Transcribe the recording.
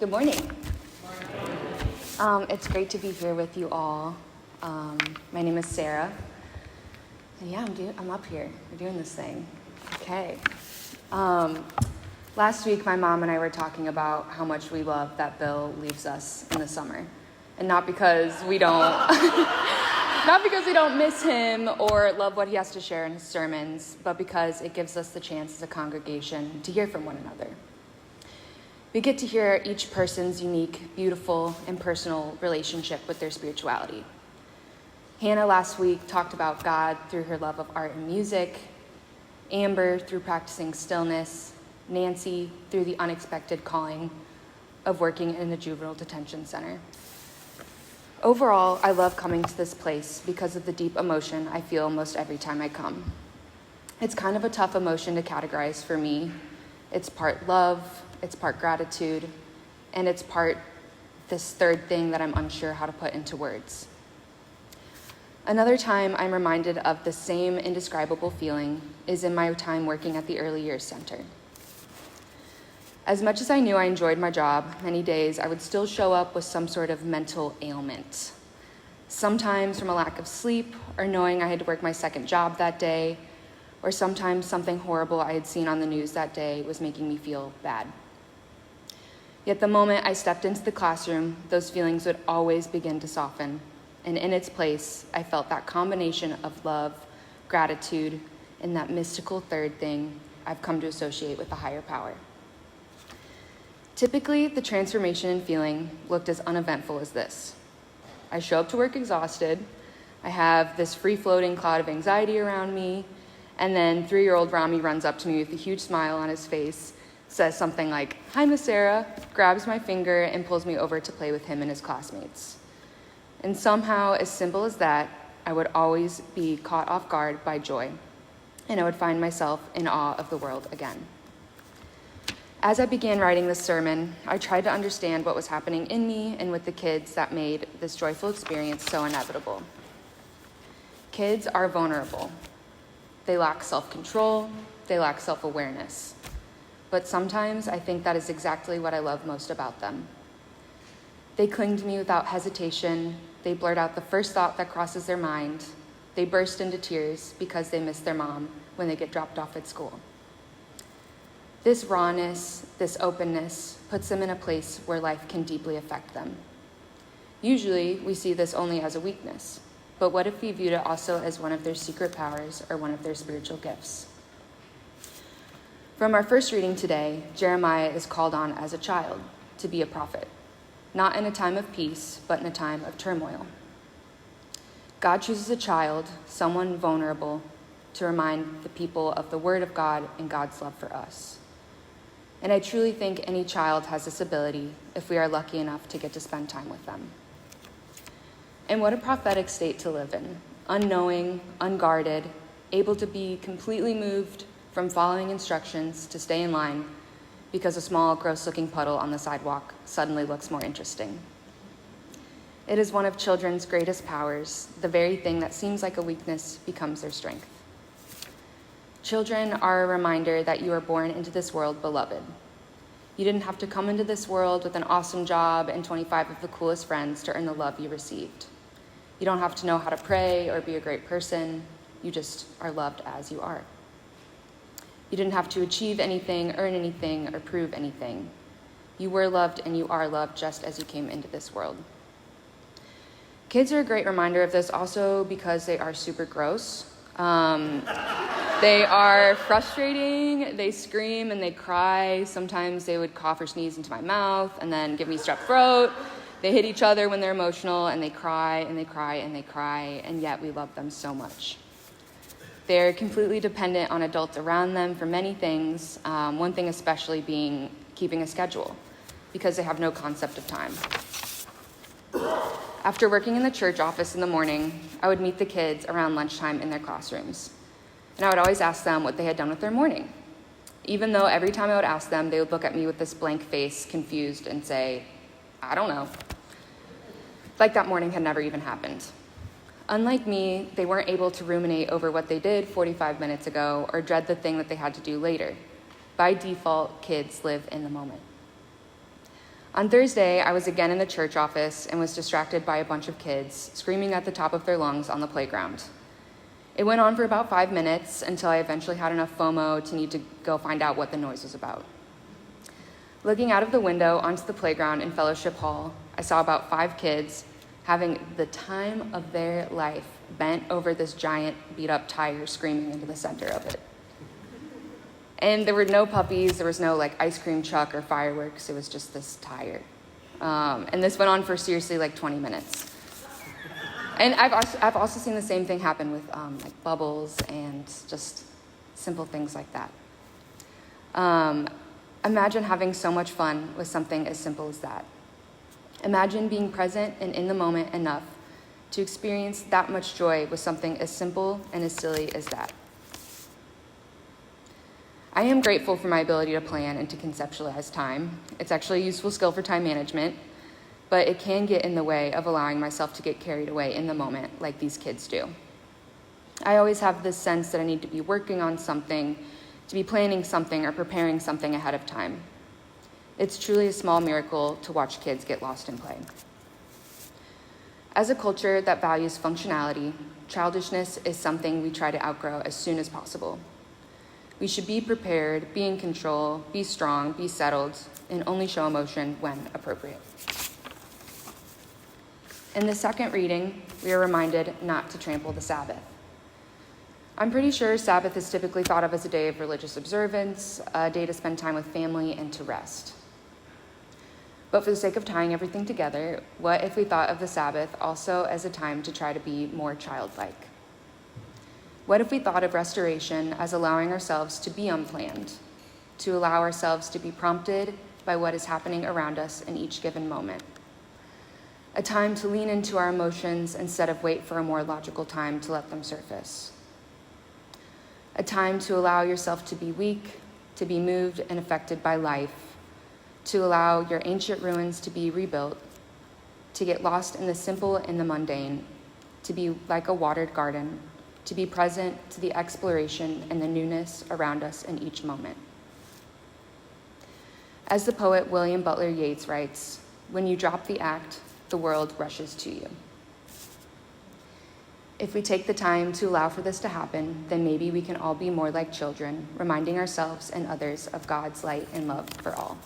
Good morning. It's great to be here with you all. My name is Sarah. And yeah, I'm up here. We're doing this thing. Okay. Last week, my mom and I were talking about how much we love that Bill leaves us in the summer. And not because we don't, not because we don't miss him or love what he has to share in his sermons, but because it gives us the chance as a congregation to hear from one another. We get to hear each person's unique, beautiful, and personal relationship with their spirituality. Hannah last week talked about God through her love of art and music, Amber through practicing stillness, Nancy through the unexpected calling of working in a juvenile detention center. Overall, I love coming to this place because of the deep emotion I feel most every time I come. It's kind of a tough emotion to categorize for me. It's part love, it's part gratitude, and it's part this third thing that I'm unsure how to put into words. Another time I'm reminded of the same indescribable feeling is in my time working at the Early Years Center. As much as I knew I enjoyed my job, many days I would still show up with some sort of mental ailment. Sometimes from a lack of sleep or knowing I had to work my second job that day, or sometimes something horrible I had seen on the news that day was making me feel bad. Yet the moment I stepped into the classroom, those feelings would always begin to soften. And in its place, I felt that combination of love, gratitude, and that mystical third thing I've come to associate with a higher power. Typically, the transformation in feeling looked as uneventful as this. I show up to work exhausted, I have this free-floating cloud of anxiety around me, and then 3-year-old Rami runs up to me with a huge smile on his face, says something like, "Hi, Miss Sarah," grabs my finger and pulls me over to play with him and his classmates. And somehow, as simple as that, I would always be caught off guard by joy, and I would find myself in awe of the world again. As I began writing this sermon, I tried to understand what was happening in me and with the kids that made this joyful experience so inevitable. Kids are vulnerable. They lack self-control, they lack self-awareness. But sometimes I think that is exactly what I love most about them. They cling to me without hesitation. They blurt out the first thought that crosses their mind. They burst into tears because they miss their mom when they get dropped off at school. This rawness, this openness, puts them in a place where life can deeply affect them. Usually, we see this only as a weakness. But what if we viewed it also as one of their secret powers or one of their spiritual gifts? From our first reading today, Jeremiah is called on as a child to be a prophet, not in a time of peace, but in a time of turmoil. God chooses a child, someone vulnerable, to remind the people of the word of God and God's love for us. And I truly think any child has this ability if we are lucky enough to get to spend time with them. And what a prophetic state to live in, unknowing, unguarded, able to be completely moved from following instructions to stay in line because a small, gross-looking puddle on the sidewalk suddenly looks more interesting. It is one of children's greatest powers. The very thing that seems like a weakness becomes their strength. Children are a reminder that you are born into this world beloved. You didn't have to come into this world with an awesome job and 25 of the coolest friends to earn the love you received. You don't have to know how to pray or be a great person. You just are loved as you are. You didn't have to achieve anything, earn anything, or prove anything. You were loved and you are loved just as you came into this world. Kids are a great reminder of this also because they are super gross. They are frustrating, they scream and they cry. Sometimes they would cough or sneeze into my mouth and then give me strep throat. They hit each other when they're emotional and they cry and they cry and they cry, and yet we love them so much. They're completely dependent on adults around them for many things, one thing especially being keeping a schedule, because they have no concept of time. After working in the church office in the morning, I would meet the kids around lunchtime in their classrooms. And I would always ask them what they had done with their morning. Even though every time I would ask them, they would look at me with this blank face, confused, and say, "I don't know." Like that morning had never even happened. Unlike me, they weren't able to ruminate over what they did 45 minutes ago or dread the thing that they had to do later. By default, kids live in the moment. On Thursday, I was again in the church office and was distracted by a bunch of kids screaming at the top of their lungs on the playground. It went on for about 5 minutes until I eventually had enough FOMO to need to go find out what the noise was about. Looking out of the window onto the playground in Fellowship Hall, I saw about 5 kids having the time of their life bent over this giant beat-up tire screaming into the center of it. And there were no puppies, there was no ice cream truck or fireworks, it was just this tire. And this went on for seriously 20 minutes. And I've also seen the same thing happen with bubbles and just simple things like that. Imagine having so much fun with something as simple as that. Imagine being present and in the moment enough to experience that much joy with something as simple and as silly as that. I am grateful for my ability to plan and to conceptualize time. It's actually a useful skill for time management, but it can get in the way of allowing myself to get carried away in the moment like these kids do. I always have this sense that I need to be working on something, to be planning something or preparing something ahead of time. It's truly a small miracle to watch kids get lost in play. As a culture that values functionality, childishness is something we try to outgrow as soon as possible. We should be prepared, be in control, be strong, be settled, and only show emotion when appropriate. In the second reading, we are reminded not to trample the Sabbath. I'm pretty sure Sabbath is typically thought of as a day of religious observance, a day to spend time with family and to rest. But for the sake of tying everything together, what if we thought of the Sabbath also as a time to try to be more childlike? What if we thought of restoration as allowing ourselves to be unplanned, to allow ourselves to be prompted by what is happening around us in each given moment? A time to lean into our emotions instead of wait for a more logical time to let them surface. A time to allow yourself to be weak, to be moved and affected by life, to allow your ancient ruins to be rebuilt, to get lost in the simple and the mundane, to be like a watered garden, to be present to the exploration and the newness around us in each moment. As the poet William Butler Yeats writes, "When you drop the act, the world rushes to you." If we take the time to allow for this to happen, then maybe we can all be more like children, reminding ourselves and others of God's light and love for all.